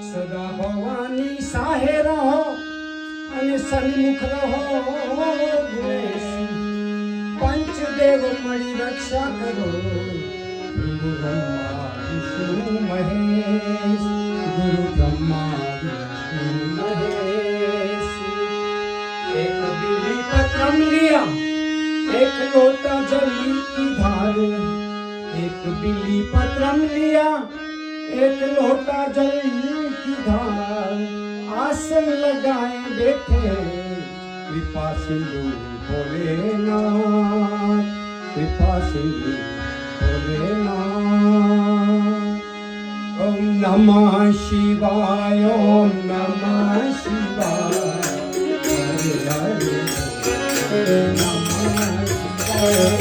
सदा भवानी साहे रहो અને સન્મુખ રહો ગુણેશી પંચદેવ મળી રક્ષા કરો ગુરુ બ્રહ્મા વિષ્ણુ મહેશ ગુરુ બ્રહ્મા વિષ્ણુ મહેશ એક બીલી પત્રમ लिया एक लोटा जल की धार एक बीली पत्रम लिया एक लोटा जल की धार आसन लगाए बैठे कृपा सिंधु भोलेनाथ कृपा सिंधु भोलेनाथ ओम नमः शिवाय ओम नमः शिवाय हरे हरे नमः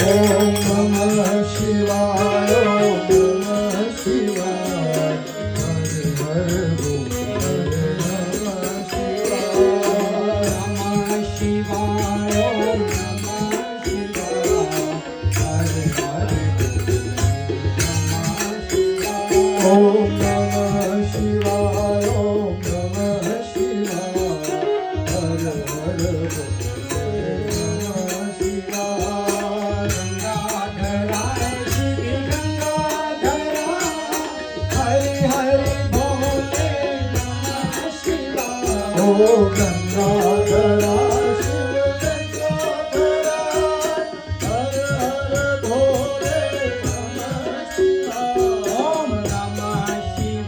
ओम नमः शिवाय ओम नमः शिवाय हरे हरे बोल हरे नमः शिवाय ओम नमः शिवाय हरे हरे ओम नमः शिवाय ओम नमः शिवाय हरे हरे ओ गंगाधरा शिव गंगाधरा हर हर भोले नमः शिवाय ओम नमः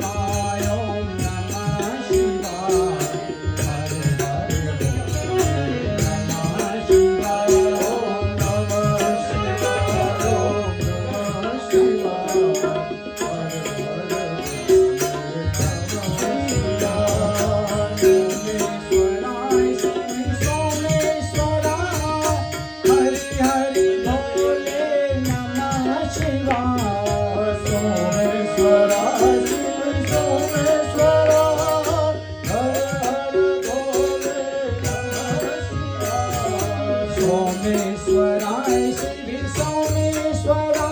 शिवाय ओम नमः शिवाय हर हर भोले नमः शिवाय ओम नमः शिवाय ओम नमः शिवाय हर सोमेश्वराय शिव सोमेश्वरा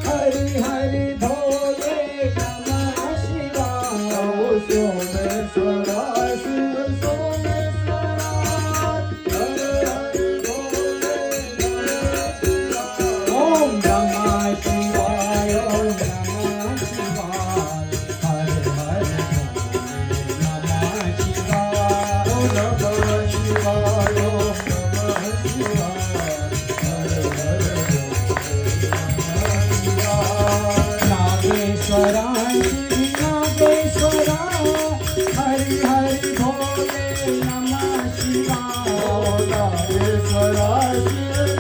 हरि हरि भोले नमः शिवाय सोमेश्वराय शिव सोमेश्वरा हरि हरि भोले नमः शिवाय ओम नमः शिवाय ओम नमः शिवाय हरि हरि भोले नमः शिवाय ओम नमः शिवाय नागेश्वराय नागेश्वराय हरि हरि भोले नमः शिवाय नागेश्वराय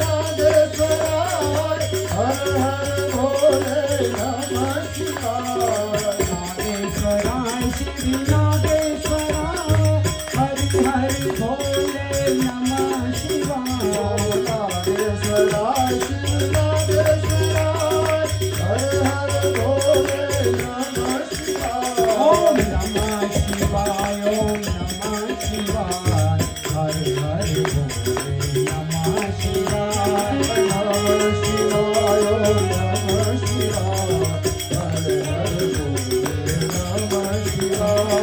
नागेश्वराय हर हर भोले नमः शिवाय नागेश्वराय श्री नागेश्वराय हरि हरि भोले नमः शिवाय नागेश्वराय श्री नागेश्वराय हर हर भोले नमः शिवाय ओम नमः शिवाय ओम नमः शिवाय हर हर भोले नमः शिवाय नमः शिवाय ओम नमः शिवाय हर हर भोले नमः शिवाय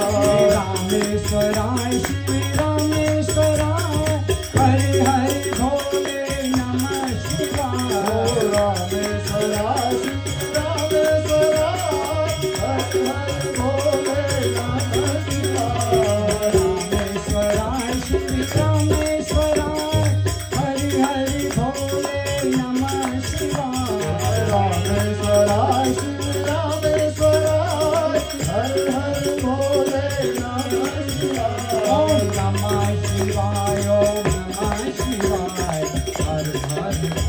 रामेश्वराय श्री रामेश्वराय हरि हरि भोले नमः शिवाय रामेश्वराय श्री रामेश्वराय हरि हरि भोले नमः शिवाय रामेश्वराय श्री रामेश्वराय हरि हरि भोले नमः शिवाय ओम नमः शिवाय ओम नमः शिवाय हरि हरि भोले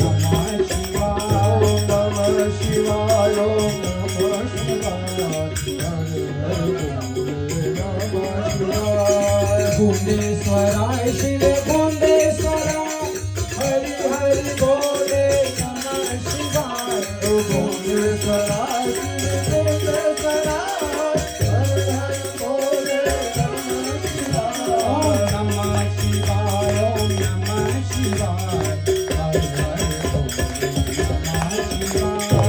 नमः शिवाय ओम नमः शिवाय ओम नमः शिवाय हरि हरि भोले नमः शिवाय भुवनेश्वराय शिव भुवनेश्वराय हरि हरि भोले नमः शिवाय भुवनेश्वराय शिव भुवनेश्वराय हरि हरि भोले नमः शिवाय ओम नमः शिवाय ओम नमः शिवाय हरि हरि भोले नमः शिवाय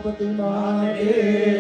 गणपती महादेव